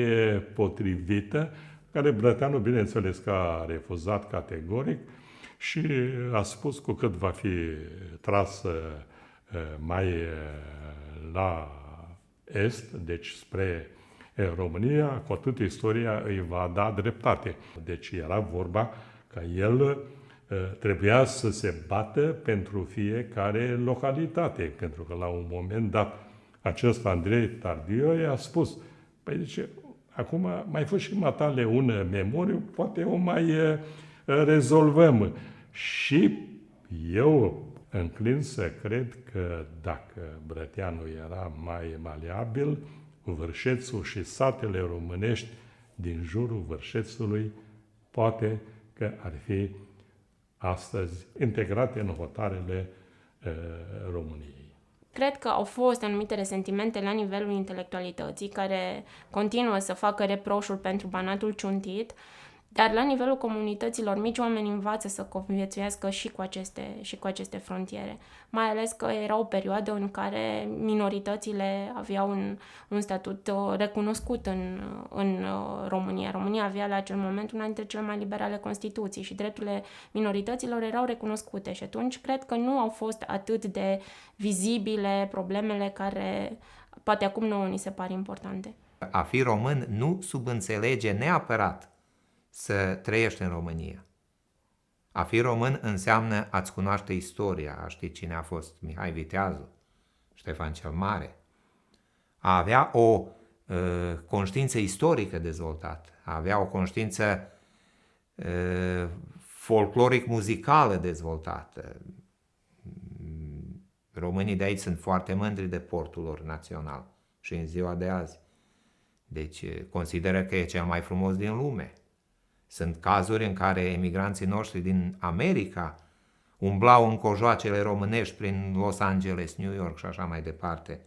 potrivită, care Brătianu, bineînțeles că a refuzat categoric și a spus cu cât va fi tras mai la est, deci spre România, cu atât istoria îi va da dreptate. Deci era vorba că el trebuia să se bată pentru fiecare localitate, pentru că la un moment dat acest Andrei Tardieu i-a spus, păi zice, acum mai fă și matale un memoriu, poate o mai rezolvăm. Și eu înclin să cred că dacă Brătianu era mai maleabil, Vârșețul și satele românești din jurul Vârșețului poate că ar fi astăzi integrate în hotarele României. Cred că au fost anumite resentimente la nivelul intelectualității care continuă să facă reproșuri pentru Banatul Ciuntit, dar la nivelul comunităților mici oamenii învață să conviețuiască și cu aceste frontiere. Mai ales că era o perioadă în care minoritățile aveau un statut recunoscut în România. România avea la acel moment una dintre cele mai liberale Constituții și drepturile minorităților erau recunoscute și atunci cred că nu au fost atât de vizibile problemele care poate acum nouă ni se par importante. A fi român nu subînțelege neapărat să trăiești în România. A fi român înseamnă a-ți cunoaște istoria, a ști cine a fost Mihai Viteazul, Ștefan cel Mare, a avea o conștiință istorică dezvoltată, a avea o conștiință folcloric-muzicală dezvoltată. Românii de aici sunt foarte mândri de portul lor național și în ziua de azi. Deci consideră că e cel mai frumos din lume. Sunt cazuri în care emigranții noștri din America umblau în cojoacele românești prin Los Angeles, New York și așa mai departe.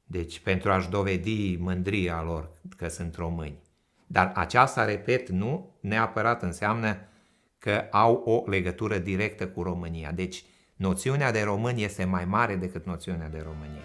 Deci pentru a-și dovedi mândria lor că sunt români. Dar aceasta, repet, nu neapărat înseamnă că au o legătură directă cu România. Deci noțiunea de român este mai mare decât noțiunea de România.